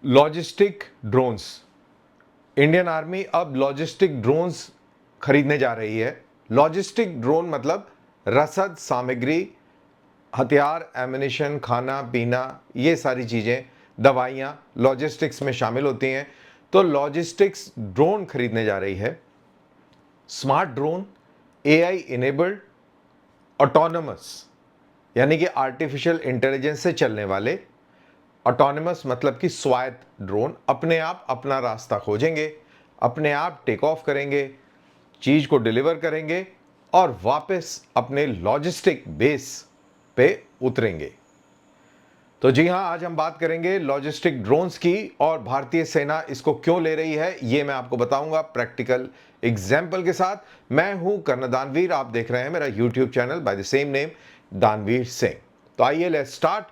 Logistic drones. Indian army अब logistic drones खरीदने जा रही है। लॉजिस्टिक ड्रोन मतलब रसद सामग्री, हथियार, एमिनिशन, खाना पीना, ये सारी चीज़ें, दवाइयाँ लॉजिस्टिक्स में शामिल होती हैं। तो लॉजिस्टिक्स ड्रोन खरीदने जा रही है। Smart drone, AI enabled, autonomous यानी कि आर्टिफिशियल इंटेलिजेंस से चलने वाले, ऑटोनमस मतलब कि स्वायत्त ड्रोन अपने आप अपना रास्ता खोजेंगे, अपने आप टेक ऑफ करेंगे, चीज को डिलीवर करेंगे और वापस अपने लॉजिस्टिक बेस पे उतरेंगे। तो जी हां, आज हम बात करेंगे लॉजिस्टिक ड्रोन्स की और भारतीय सेना इसको क्यों ले रही है, ये मैं आपको बताऊंगा प्रैक्टिकल एग्जाम्पल के साथ। मैं हूं कर्नल दानवीर, आप देख रहे हैं मेरा YouTube channel by the same name दानवीर सिंह। तो आइए लेट्स स्टार्ट।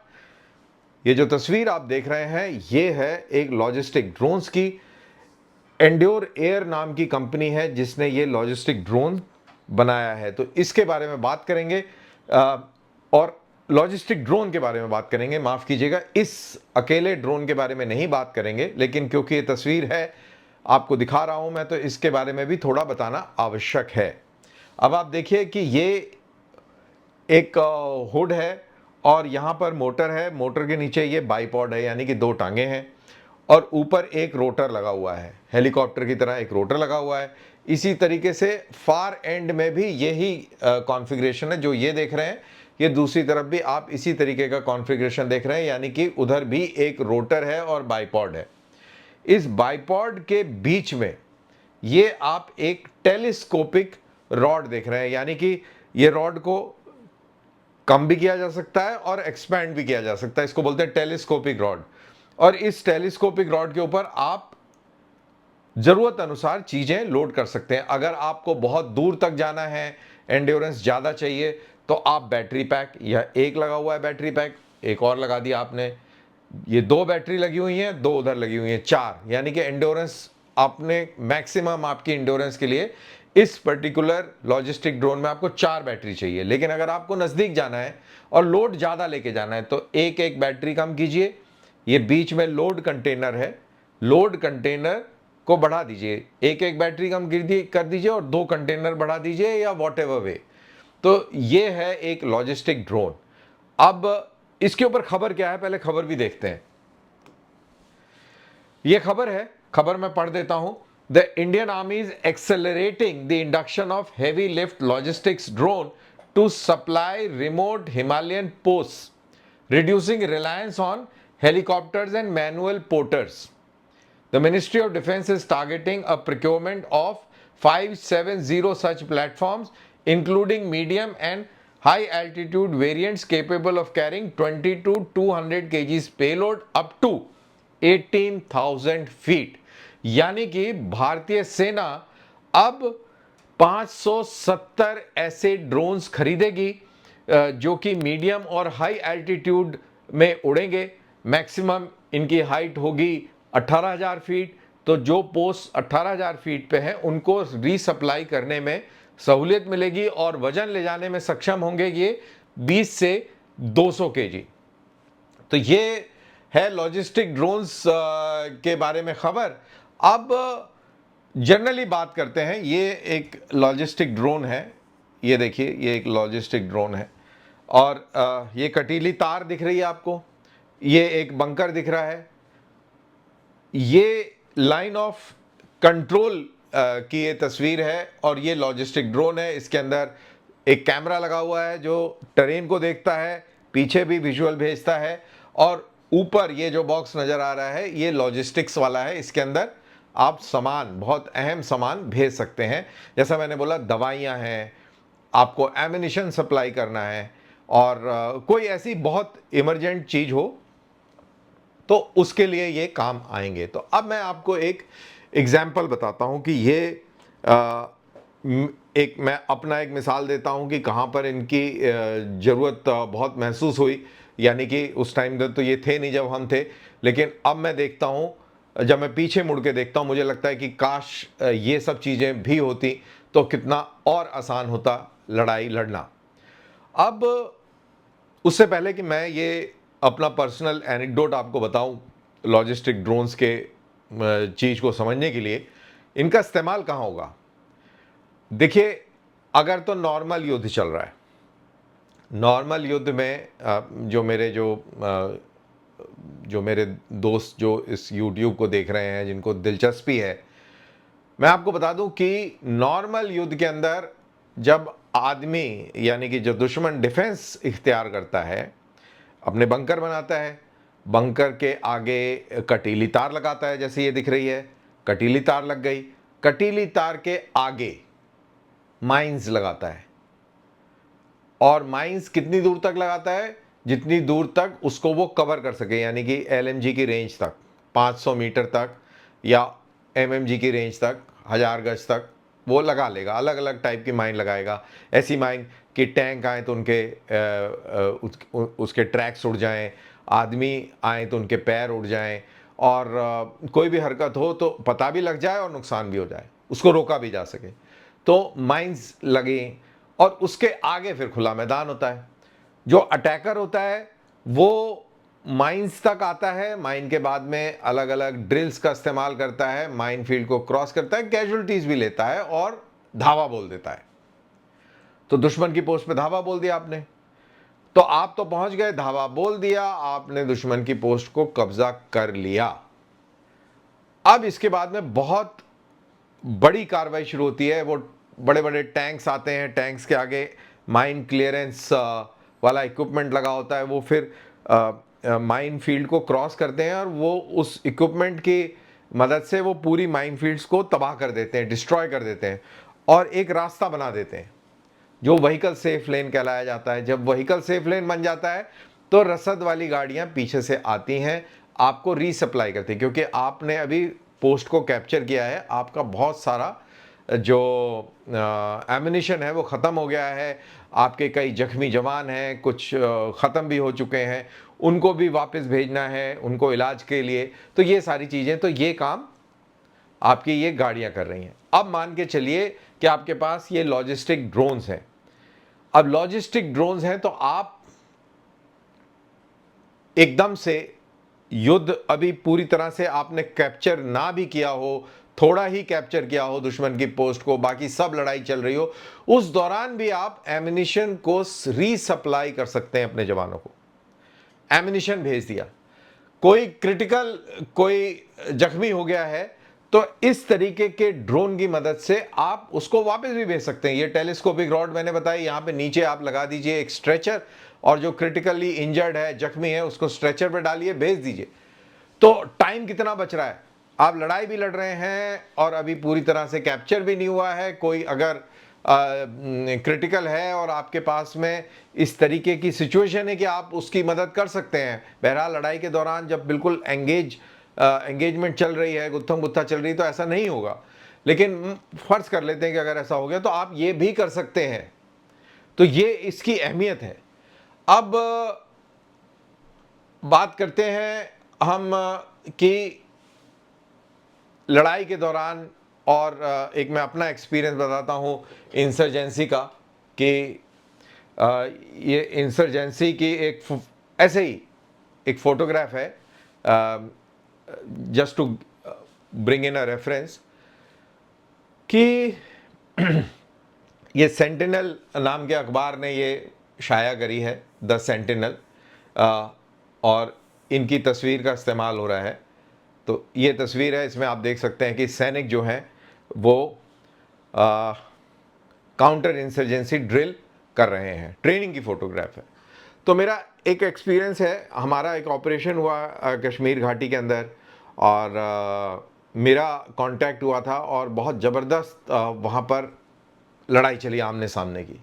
ये जो तस्वीर आप देख रहे हैं ये है एक लॉजिस्टिक ड्रोन्स की। एंड्योर एयर नाम की कंपनी है जिसने ये लॉजिस्टिक ड्रोन बनाया है, तो इसके बारे में बात करेंगे और लॉजिस्टिक ड्रोन के बारे में बात करेंगे। माफ कीजिएगा, इस अकेले ड्रोन के बारे में नहीं बात करेंगे, लेकिन क्योंकि ये तस्वीर है आपको दिखा रहा हूं मैं, तो इसके बारे में भी थोड़ा बताना आवश्यक है। अब आप देखिए कि ये एक हुड है और यहाँ पर मोटर है। मोटर के नीचे ये बाइपॉड है यानी कि दो टांगे हैं और ऊपर एक रोटर लगा हुआ है, हेलीकॉप्टर की तरह एक रोटर लगा हुआ है। इसी तरीके से फार एंड में भी यही कॉन्फ़िगरेशन है जो ये देख रहे हैं। ये दूसरी तरफ भी आप इसी तरीके का कॉन्फ़िगरेशन देख रहे हैं, यानी कि उधर भी एक रोटर है और बाइपॉड है। इस बाइपॉड के बीच में ये आप एक टेलीस्कोपिक रॉड देख रहे हैं, यानी कि ये रॉड को कम भी किया जा सकता है और एक्सपैंड भी किया जा सकता है। इसको बोलते हैं टेलीस्कोपिक रॉड। और इस टेलीस्कोपिक रॉड के ऊपर आप जरूरत अनुसार चीजें लोड कर सकते हैं। अगर आपको बहुत दूर तक जाना है, एंड्योरेंस ज्यादा चाहिए, तो आप बैटरी पैक, यह एक लगा हुआ है बैटरी पैक, एक और लगा दिया आपने, ये दो बैटरी लगी हुई हैं, दो उधर लगी हुई हैं, चार, यानी कि एंड्योरेंस आपने मैक्सिमम आपकी एंड्योरेंस के लिए इस पर्टिकुलर लॉजिस्टिक ड्रोन में आपको चार बैटरी चाहिए। लेकिन अगर आपको नजदीक जाना है और लोड ज्यादा लेके जाना है तो एक एक बैटरी कम कीजिए। ये बीच में लोड कंटेनर है, लोड कंटेनर को बढ़ा दीजिए, एक एक बैटरी कम कर दीजिए और दो कंटेनर बढ़ा दीजिए या वॉट एवर वे। तो ये है एक लॉजिस्टिक ड्रोन। अब इसके ऊपर खबर क्या है, पहले खबर भी देखते हैं। ये खबर है, खबर मैं पढ़ देता हूं। The Indian army is accelerating the induction of heavy lift logistics drone to supply remote Himalayan post, reducing reliance on helicopters and manual porters. The Ministry of Defense is targeting a procurement of 570 such platforms, including medium and high altitude variants capable of carrying 20 to 200 kgs payload up to 18,000 feet. यानी कि भारतीय सेना अब 570 ऐसे drones खरीदेगी जो कि medium और हाई एल्टीट्यूड में उड़ेंगे। मैक्सिमम इनकी हाइट होगी 18,000 फीट। तो जो पोस्ट 18,000 फीट पे हैं उनको रीसप्लाई करने में सहूलियत मिलेगी और वजन ले जाने में सक्षम होंगे ये 20 से 200 केजी। तो ये है लॉजिस्टिक ड्रोन्स के बारे में खबर। अब जनरली बात करते हैं, ये एक लॉजिस्टिक ड्रोन है, ये देखिए ये एक लॉजिस्टिक ड्रोन है और ये कटीली तार दिख रही है आपको, ये एक बंकर दिख रहा है, ये लाइन ऑफ कंट्रोल की ये तस्वीर है और ये लॉजिस्टिक ड्रोन है। इसके अंदर एक कैमरा लगा हुआ है जो टेरेन को देखता है, पीछे भी विजुअल भेजता है और ऊपर ये जो बॉक्स नजर आ रहा है ये लॉजिस्टिक्स वाला है। इसके अंदर आप सामान, बहुत अहम सामान भेज सकते हैं। जैसा मैंने बोला, दवाइयाँ हैं, आपको एमिनिशन सप्लाई करना है और कोई ऐसी बहुत इमरजेंट चीज हो तो उसके लिए ये काम आएंगे। तो अब मैं आपको एक एग्जाम्पल बताता हूं कि ये मैं अपना एक मिसाल देता हूं कि कहां पर इनकी ज़रूरत बहुत महसूस हुई। यानी कि उस टाइम तो ये थे नहीं जब हम थे, लेकिन अब मैं देखता हूं, जब मैं पीछे मुड़ के देखता हूं, मुझे लगता है कि काश ये सब चीज़ें भी होती तो कितना और आसान होता लड़ाई लड़ना। अब उससे पहले कि मैं ये अपना पर्सनल एनेक्डोट आपको बताऊं, लॉजिस्टिक ड्रोन्स के चीज़ को समझने के लिए इनका इस्तेमाल कहाँ होगा। देखिए, अगर तो नॉर्मल युद्ध चल रहा है, नॉर्मल युद्ध में जो मेरे दोस्त जो इस YouTube को देख रहे हैं, जिनको दिलचस्पी है, मैं आपको बता दूं कि नॉर्मल युद्ध के अंदर जब आदमी यानी कि जो दुश्मन डिफेंस इख्तियार करता है, अपने बंकर बनाता है, बंकर के आगे कटीली तार लगाता है, जैसे ये दिख रही है, कटीली तार लग गई, कटीली तार के आगे माइंस लगाता है। और माइंस कितनी दूर तक लगाता है? जितनी दूर तक उसको वो कवर कर सके, यानी कि LMG की रेंज तक, 500 मीटर तक, या MMG की रेंज तक, 1000 गज तक वो लगा लेगा। अलग अलग टाइप की माइन लगाएगा। ऐसी माइन कि टैंक आए तो उसके ट्रैक्स उड़ जाएं, आदमी आए तो उनके पैर उड़ जाएं, और कोई भी हरकत हो तो पता भी लग जाए और नुकसान भी हो जाए, उसको रोका भी जा सके। तो माइंस लगे, और उसके आगे फिर खुला मैदान होता है। जो अटैकर होता है वो माइंस तक आता है, माइन के बाद में अलग अलग ड्रिल्स का इस्तेमाल करता है, माइन फील्ड को क्रॉस करता है, कैजुअलिटीज भी लेता है और धावा बोल देता है। तो दुश्मन की पोस्ट पे धावा बोल दिया आपने, तो आप तो पहुंच गए, धावा बोल दिया आपने, दुश्मन की पोस्ट को कब्जा कर लिया। अब इसके बाद में बहुत बड़ी कार्रवाई शुरू होती है। वो बड़े बड़े टैंक्स आते हैं, टैंक्स के आगे माइन क्लियरेंस वाला इक्विपमेंट लगा होता है। वो फिर माइन फील्ड को क्रॉस करते हैं और वो उस इक्विपमेंट की मदद से वो पूरी माइन फील्ड्स को तबाह कर देते हैं, डिस्ट्रॉय कर देते हैं, और एक रास्ता बना देते हैं जो व्हीकल सेफ लेन कहलाया जाता है। जब व्हीकल सेफ लेन बन जाता है तो रसद वाली गाड़ियां पीछे से आती हैं, आपको रीसप्लाई करती हैं, क्योंकि आपने अभी पोस्ट को कैप्चर किया है, आपका बहुत सारा जो एमिनिशन है वो ख़त्म हो गया है, आपके कई जख्मी जवान हैं, कुछ ख़त्म भी हो चुके हैं, उनको भी वापस भेजना है, उनको इलाज के लिए। तो ये सारी चीज़ें, तो ये काम आपकी ये गाड़ियां कर रही हैं। अब मान के चलिए कि आपके पास ये लॉजिस्टिक ड्रोन्स हैं। अब लॉजिस्टिक ड्रोन्स हैं तो आप एकदम से युद्ध अभी पूरी तरह से आपने कैप्चर ना भी किया हो, थोड़ा ही कैप्चर किया हो दुश्मन की पोस्ट को, बाकी सब लड़ाई चल रही हो, उस दौरान भी आप एमिनिशन को रीसप्लाई कर सकते हैं अपने जवानों को। एमिनिशन भेज दिया, कोई क्रिटिकल, कोई जख्मी हो गया है, तो इस तरीके के ड्रोन की मदद से आप उसको वापस भी भेज सकते हैं। ये टेलीस्कोपिक रॉड मैंने बताई, यहां पे नीचे आप लगा दीजिए एक स्ट्रेचर, और जो क्रिटिकली इंजर्ड है, जख्मी है, उसको स्ट्रेचर पे डालिए, भेज दीजिए। तो टाइम कितना बच रहा है? आप लड़ाई भी लड़ रहे हैं और अभी पूरी तरह से कैप्चर भी नहीं हुआ है। कोई अगर क्रिटिकल है और आपके पास में इस तरीके की सिचुएशन है कि आप उसकी मदद कर सकते हैं। बहरहाल लड़ाई के दौरान जब बिल्कुल एंगेजमेंट चल रही है, गुत्थम गुत्था चल रही है, तो ऐसा नहीं होगा, लेकिन फर्ज कर लेते हैं कि अगर ऐसा हो गया तो आप ये भी कर सकते हैं। तो ये इसकी अहमियत है। अब बात करते हैं हम कि लड़ाई के दौरान, और एक मैं अपना एक्सपीरियंस बताता हूँ इंसर्जेंसी का, कि ये इंसर्जेंसी की ऐसे ही एक फोटोग्राफ है, just to bring in a reference, कि ये सेंटिनल नाम के अखबार ने ये शाया करी है, द सेंटिनल, और इनकी तस्वीर का इस्तेमाल हो रहा है। तो ये तस्वीर है, इसमें आप देख सकते हैं कि सैनिक जो हैं वो काउंटर इंसर्जेंसी ड्रिल कर रहे हैं, ट्रेनिंग की फ़ोटोग्राफ है। तो मेरा एक एक्सपीरियंस है, हमारा एक ऑपरेशन हुआ कश्मीर घाटी के अंदर, और मेरा कांटेक्ट हुआ था, और बहुत ज़बरदस्त वहाँ पर लड़ाई चली आमने सामने की।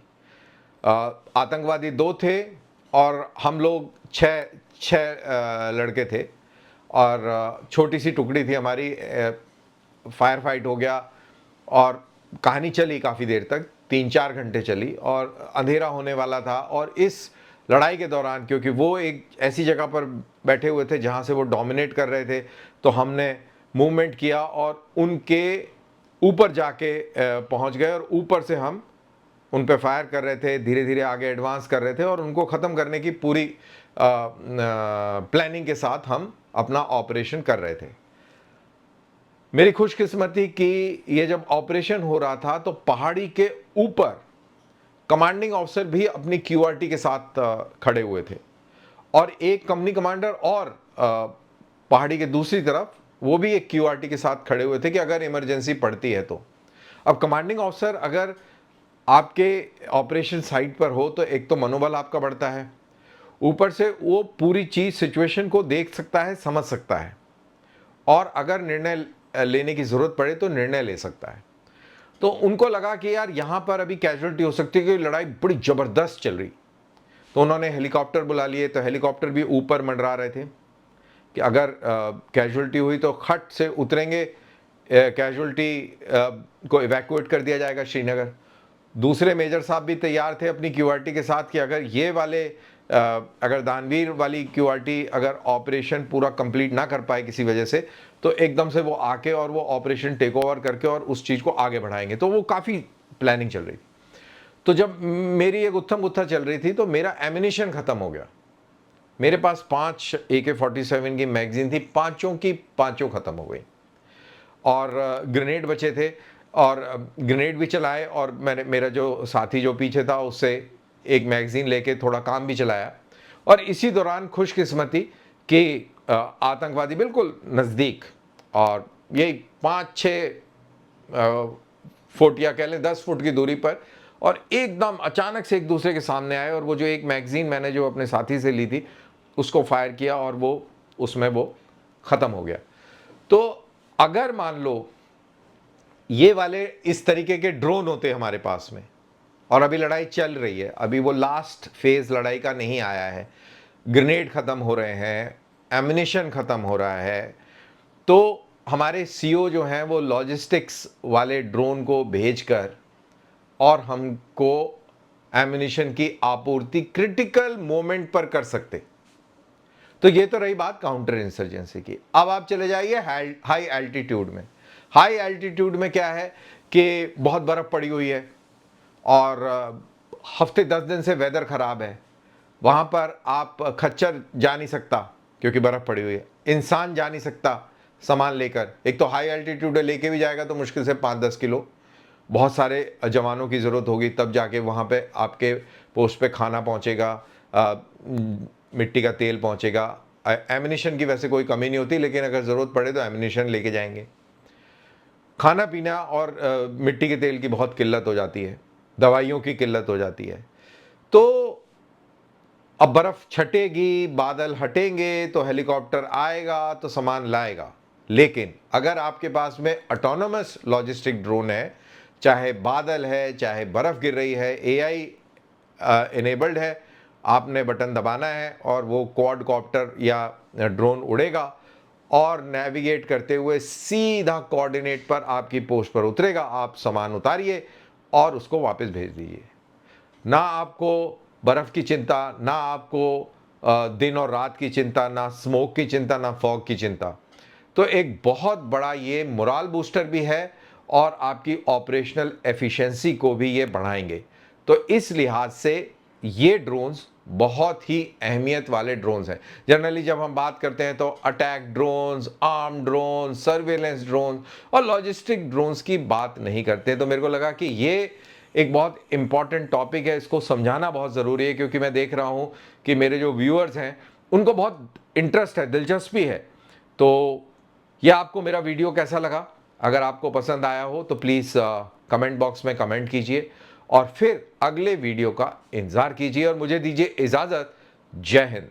आतंकवादी 2 थे और हम लोग 6 लड़के थे, और छोटी सी टुकड़ी थी हमारी। फायर फाइट हो गया और कहानी चली काफ़ी देर तक, 3-4 घंटे चली, और अंधेरा होने वाला था। और इस लड़ाई के दौरान, क्योंकि वो एक ऐसी जगह पर बैठे हुए थे जहाँ से वो डोमिनेट कर रहे थे, तो हमने मूवमेंट किया और उनके ऊपर जाके पहुँच गए, और ऊपर से हम उन पे फायर कर रहे थे, धीरे धीरे आगे एडवांस कर रहे थे, और उनको ख़त्म करने की पूरी प्लानिंग के साथ हम अपना ऑपरेशन कर रहे थे। मेरी खुशकिस्मती कि ये जब ऑपरेशन हो रहा था तो पहाड़ी के ऊपर कमांडिंग ऑफिसर भी अपनी क्यूआरटी के साथ खड़े हुए थे और एक कंपनी कमांडर और पहाड़ी के दूसरी तरफ वो भी एक क्यूआरटी के साथ खड़े हुए थे कि अगर इमरजेंसी पड़ती है तो। अब कमांडिंग ऑफिसर अगर आपके ऑपरेशन साइट पर हो तो एक तो मनोबल आपका बढ़ता है, ऊपर से वो पूरी चीज सिचुएशन को देख सकता है, समझ सकता है और अगर निर्णय लेने की जरूरत पड़े तो निर्णय ले सकता है। तो उनको लगा कि यार यहां पर अभी कैजुअलिटी हो सकती है क्योंकि लड़ाई बड़ी जबरदस्त चल रही। तो उन्होंने हेलीकॉप्टर बुला लिए, तो हेलीकॉप्टर भी ऊपर मंडरा रहे थे कि अगर कैजुअलिटी हुई तो खट से उतरेंगे, कैजुअलिटी को इवैक्यूएट कर दिया जाएगा श्रीनगर। दूसरे मेजर साहब भी तैयार थे अपनी क्यूआरटी के साथ कि अगर ये वाले अगर दानवीर वाली क्यूआरटी अगर ऑपरेशन पूरा कंप्लीट ना कर पाए किसी वजह से तो एकदम से वो आके और वो ऑपरेशन टेक ओवर करके और उस चीज़ को आगे बढ़ाएंगे। तो वो काफ़ी प्लानिंग चल रही थी। तो जब मेरी एक उत्थम गुत्था चल रही थी तो मेरा एमिनिशन ख़त्म हो गया। मेरे पास 5 AK-47 की मैगजीन थी, पांचों की पांचों ख़त्म हो गई और ग्रेनेड बचे थे और ग्रेनेड भी चलाए और मेरा जो साथी जो पीछे था उससे एक मैगजीन लेके थोड़ा काम भी चलाया। और इसी दौरान खुशकिस्मती कि आतंकवादी बिल्कुल नज़दीक और यही 5-6 फुट या कह लें 10 फुट की दूरी पर और एकदम अचानक से एक दूसरे के सामने आए और वो जो एक मैगजीन मैंने जो अपने साथी से ली थी उसको फायर किया और वो उसमें वो ख़त्म हो गया। तो अगर मान लो ये वाले इस तरीके के ड्रोन होते हमारे पास में और अभी लड़ाई चल रही है, अभी वो लास्ट फेज लड़ाई का नहीं आया है, ग्रेनेड ख़त्म हो रहे हैं, एमिनिशन ख़त्म हो रहा है, तो हमारे सीओ जो हैं वो लॉजिस्टिक्स वाले ड्रोन को भेजकर और हमको एमिनिशन की आपूर्ति क्रिटिकल मोमेंट पर कर सकते। तो ये तो रही बात काउंटर इंसर्जेंसी की। अब आप चले जाइए हाई एल्टीट्यूड में। हाई एल्टीट्यूड में क्या है कि बहुत बर्फ़ पड़ी हुई है और हफ्ते 10 दिन से वेदर ख़राब है, वहाँ पर आप खच्चर जा नहीं सकता क्योंकि बर्फ़ पड़ी हुई है, इंसान जा नहीं सकता सामान लेकर। एक तो हाई एल्टीट्यूड है, लेके भी जाएगा तो मुश्किल से 5-10 किलो, बहुत सारे जवानों की ज़रूरत होगी तब जाके वहाँ पे आपके पोस्ट पे खाना पहुँचेगा, मिट्टी का तेल पहुँचेगा। एमिनिशन की वैसे कोई कमी नहीं होती लेकिन अगर ज़रूरत पड़े तो एमिनिशन लेके जाएंगे। खाना पीना और मिट्टी के तेल की बहुत किल्लत हो जाती है, दवाइयों की किल्लत हो जाती है। तो अब बर्फ़ छटेगी, बादल हटेंगे तो हेलीकॉप्टर आएगा तो सामान लाएगा। लेकिन अगर आपके पास में ऑटोनोमस लॉजिस्टिक ड्रोन है, चाहे बादल है, चाहे बर्फ़ गिर रही है, AI इनेबल्ड है, आपने बटन दबाना है और वो क्वाडकॉप्टर या ड्रोन उड़ेगा और नेविगेट करते हुए सीधा कोऑर्डिनेट पर आपकी पोस्ट पर उतरेगा। आप सामान उतारिए और उसको वापस भेज दीजिए। ना आपको बर्फ़ की चिंता, ना आपको दिन और रात की चिंता, ना स्मोक की चिंता, ना फॉग की चिंता। तो एक बहुत बड़ा ये मोरल बूस्टर भी है और आपकी ऑपरेशनल एफिशिएंसी को भी ये बढ़ाएंगे। तो इस लिहाज से ये ड्रोन्स बहुत ही अहमियत वाले ड्रोन्स हैं। जनरली जब हम बात करते हैं तो attack drones, arm drones, surveillance drones और लॉजिस्टिक ड्रोन्स की बात नहीं करते। तो मेरे को लगा कि ये एक बहुत इंपॉर्टेंट टॉपिक है, इसको समझाना बहुत ज़रूरी है क्योंकि मैं देख रहा हूँ कि मेरे जो व्यूअर्स हैं उनको बहुत इंटरेस्ट है, दिलचस्पी है। तो ये आपको मेरा वीडियो कैसा लगा? अगर आपको पसंद आया हो तो प्लीज़ कमेंट बॉक्स में कमेंट कीजिए और फिर अगले वीडियो का इंतज़ार कीजिए और मुझे दीजिए इजाज़त। जय हिंद।